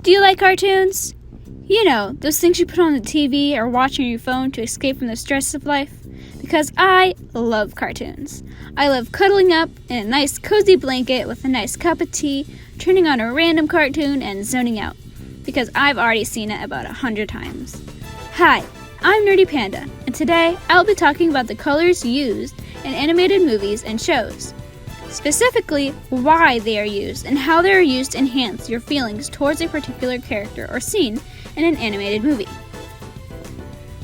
Do you like cartoons? You know, those things you put on the TV or watch on your phone to escape from the stress of life? Because I love cartoons. I love cuddling up in a nice cozy blanket with a nice cup of tea, turning on a random cartoon and zoning out. Because I've already seen it about 100 times. Hi, I'm Nerdy Panda, and today I'll be talking about the colors used in animated movies and shows. Specifically, why they are used and how they are used to enhance your feelings towards a particular character or scene in an animated movie.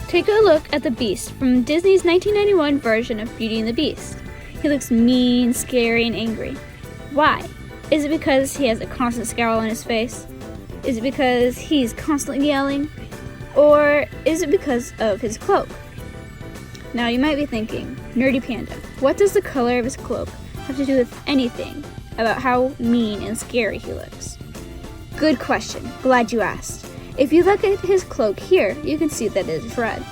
Take a look at the Beast from Disney's 1991 version of Beauty and the Beast. He looks mean, scary, and angry. Why? Is it because he has a constant scowl on his face? Is it because he's constantly yelling? Or is it because of his cloak? Now you might be thinking, Nerdy Panda, what does the color of his cloak have to do with anything about how mean and scary he looks? Good question. Glad you asked. If you look at his cloak here, you can see that it is red.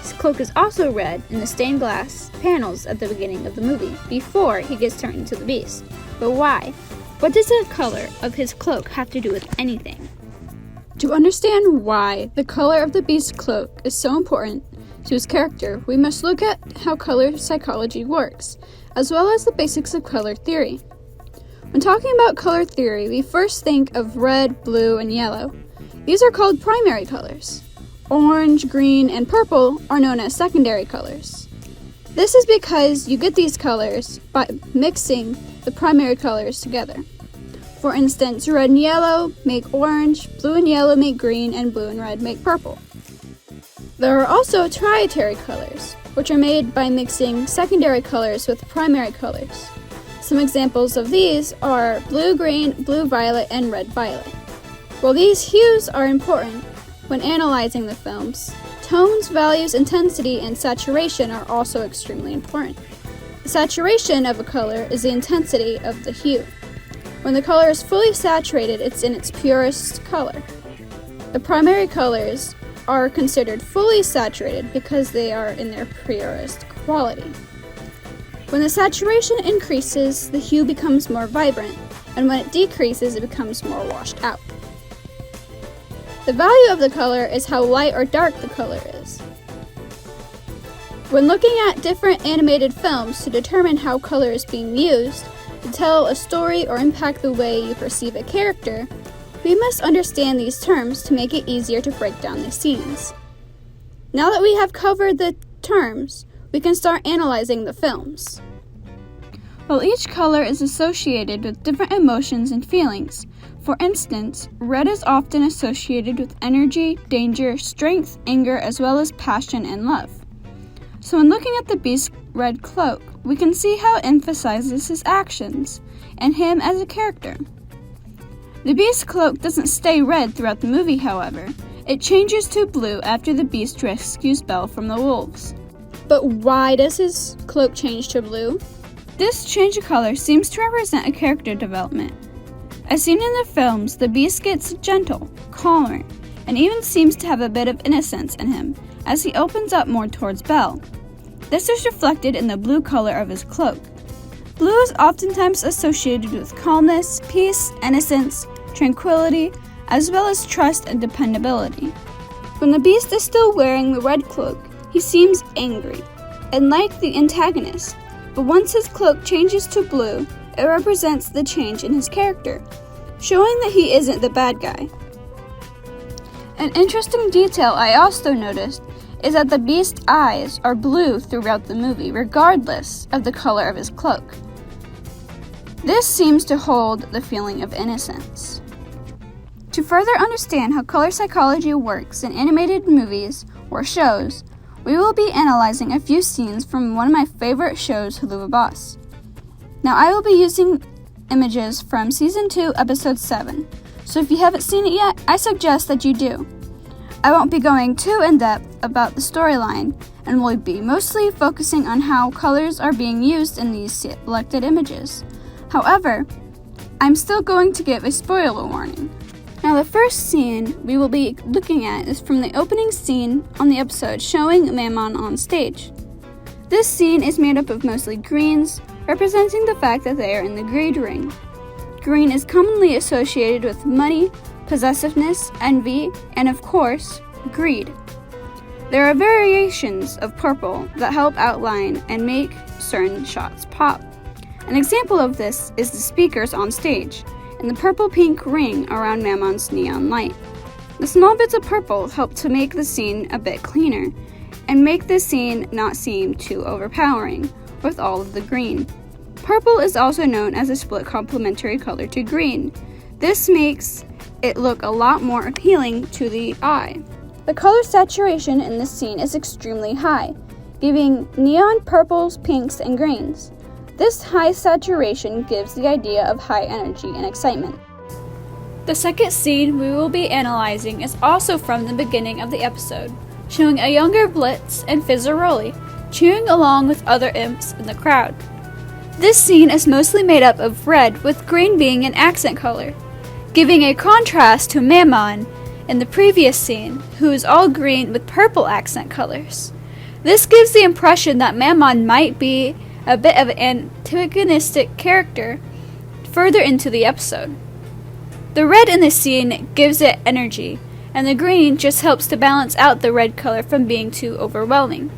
His cloak is also red in the stained glass panels at the beginning of the movie, before he gets turned into the Beast. But why? What does the color of his cloak have to do with anything? To understand why the color of the Beast's cloak is so important to his character, we must look at how color psychology works, as well as the basics of color theory. When talking about color theory, we first think of red, blue, and yellow. These are called primary colors. Orange, green, and purple are known as secondary colors. This is because you get these colors by mixing the primary colors together. For instance, red and yellow make orange, blue and yellow make green, and blue and red make purple. There are also trietary colors, which are made by mixing secondary colors with primary colors. Some examples of these are blue-green, blue-violet, and red-violet. While these hues are important when analyzing the films, tones, values, intensity, and saturation are also extremely important. The saturation of a color is the intensity of the hue. When the color is fully saturated, it's in its purest color. The primary colors are considered fully saturated because they are in their purest quality. When the saturation increases, the hue becomes more vibrant, and when it decreases, it becomes more washed out. The value of the color is how light or dark the color is. When looking at different animated films to determine how color is being used to tell a story or impact the way you perceive a character, we must understand these terms to make it easier to break down the scenes. Now that we have covered the terms, we can start analyzing the films. While each color is associated with different emotions and feelings, for instance, red is often associated with energy, danger, strength, anger, as well as passion and love. So when looking at the Beast's red cloak, we can see how it emphasizes his actions and him as a character. The Beast's cloak doesn't stay red throughout the movie, however. It changes to blue after the Beast rescues Belle from the wolves. But why does his cloak change to blue? This change of color seems to represent a character development. As seen in the films, the Beast gets gentle, calmer, and even seems to have a bit of innocence in him as he opens up more towards Belle. This is reflected in the blue color of his cloak. Blue is oftentimes associated with calmness, peace, innocence, tranquility, as well as trust and dependability. When the Beast is still wearing the red cloak, he seems angry and like the antagonist, but once his cloak changes to blue, it represents the change in his character, showing that he isn't the bad guy. An interesting detail I also noticed is that the Beast's eyes are blue throughout the movie, regardless of the color of his cloak. This seems to hold the feeling of innocence. To further understand how color psychology works in animated movies or shows, we will be analyzing a few scenes from one of my favorite shows, Helluva Boss. Now I will be using images from Season 2, Episode 7, so if you haven't seen it yet, I suggest that you do. I won't be going too in-depth about the storyline, and will be mostly focusing on how colors are being used in these selected images. However, I'm still going to give a spoiler warning. Now the first scene we will be looking at is from the opening scene on the episode showing Mammon on stage. This scene is made up of mostly greens, representing the fact that they are in the greed ring. Green is commonly associated with money, possessiveness, envy, and of course, greed. There are variations of purple that help outline and make certain shots pop. An example of this is the speakers on stage and the purple-pink ring around Mammon's neon light. The small bits of purple help to make the scene a bit cleaner and make the scene not seem too overpowering with all of the green. Purple is also known as a split complementary color to green. This makes it look a lot more appealing to the eye. The color saturation in this scene is extremely high, giving neon purples, pinks, and greens. This high saturation gives the idea of high energy and excitement. The second scene we will be analyzing is also from the beginning of the episode, showing a younger Blitz and Fizzaroli cheering along with other imps in the crowd. This scene is mostly made up of red, with green being an accent color, giving a contrast to Mammon in the previous scene, who is all green with purple accent colors. This gives the impression that Mammon might be a bit of an antagonistic character further into the episode. The red in this scene gives it energy, and the green just helps to balance out the red color from being too overwhelming.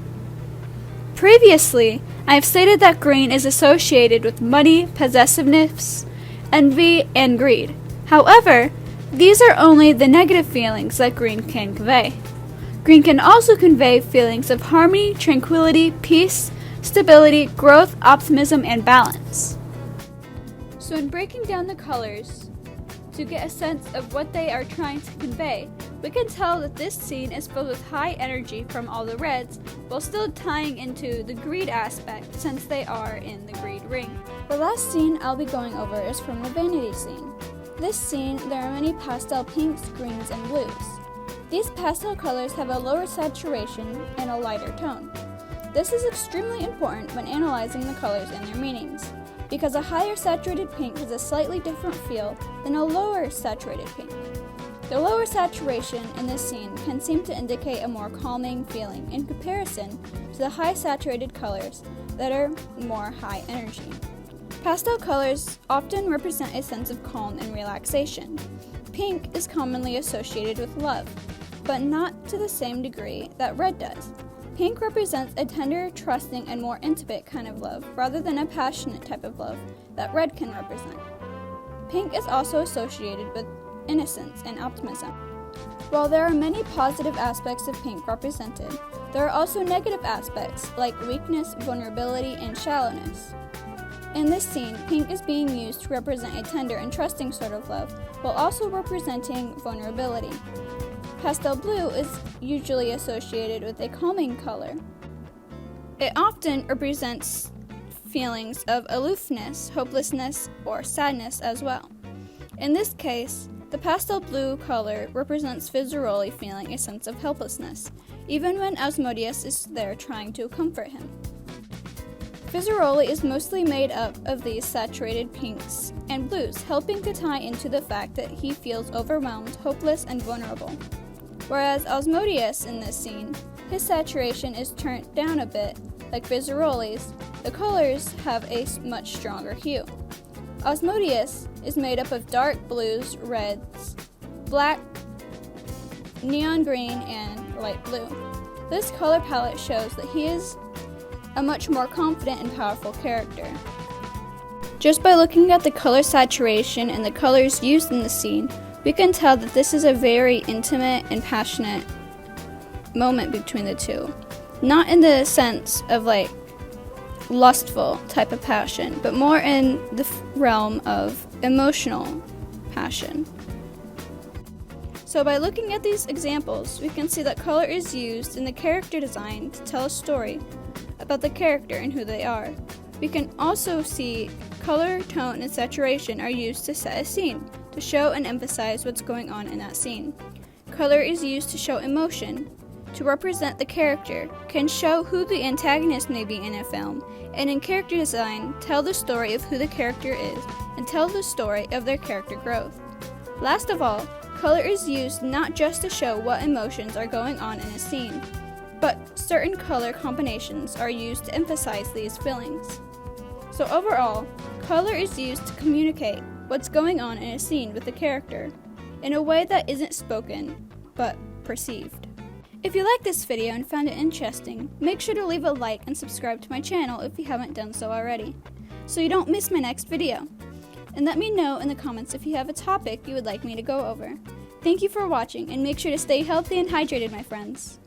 Previously, I have stated that green is associated with money, possessiveness, envy, and greed. However, these are only the negative feelings that green can convey. Green can also convey feelings of harmony, tranquility, peace, stability, growth, optimism, and balance. So in breaking down the colors, to get a sense of what they are trying to convey, we can tell that this scene is filled with high energy from all the reds, while still tying into the greed aspect since they are in the greed ring. The last scene I'll be going over is from the vanity scene. This scene, there are many pastel pinks, greens, and blues. These pastel colors have a lower saturation and a lighter tone. This is extremely important when analyzing the colors and their meanings, because a higher saturated pink has a slightly different feel than a lower saturated pink. The lower saturation in this scene can seem to indicate a more calming feeling in comparison to the high saturated colors that are more high energy. Pastel colors often represent a sense of calm and relaxation. Pink is commonly associated with love, but not to the same degree that red does. Pink represents a tender, trusting, and more intimate kind of love, rather than a passionate type of love that red can represent. Pink is also associated with innocence and optimism. While there are many positive aspects of pink represented, there are also negative aspects like weakness, vulnerability, and shallowness. In this scene, pink is being used to represent a tender and trusting sort of love, while also representing vulnerability. Pastel blue is usually associated with a calming color. It often represents feelings of aloofness, hopelessness, or sadness as well. In this case, the pastel blue color represents Fizzaroli feeling a sense of helplessness, even when Asmodeus is there trying to comfort him. Fizzaroli is mostly made up of these saturated pinks and blues, helping to tie into the fact that he feels overwhelmed, hopeless, and vulnerable. Whereas Asmodeus in this scene, his saturation is turned down a bit. Like Fizzaroli's, the colors have a much stronger hue. Asmodeus is made up of dark blues, reds, black, neon green, and light blue. This color palette shows that he is a much more confident and powerful character. Just by looking at the color saturation and the colors used in the scene, we can tell that this is a very intimate and passionate moment between the two. Not in the sense of like lustful type of passion, but more in the realm of emotional passion. So by looking at these examples, we can see that color is used in the character design to tell a story about the character and who they are. We can also see color, tone, and saturation are used to set a scene, to show and emphasize what's going on in that scene. Color is used to show emotion, to represent the character, can show who the antagonist may be in a film, and in character design, tell the story of who the character is, and tell the story of their character growth. Last of all, color is used not just to show what emotions are going on in a scene, but certain color combinations are used to emphasize these feelings. So overall, color is used to communicate what's going on in a scene with the character. in a way that isn't spoken, but perceived. If you liked this video and found it interesting, make sure to leave a like and subscribe to my channel if you haven't done so already, so you don't miss my next video. And let me know in the comments if you have a topic you would like me to go over. Thank you for watching, and make sure to stay healthy and hydrated, my friends.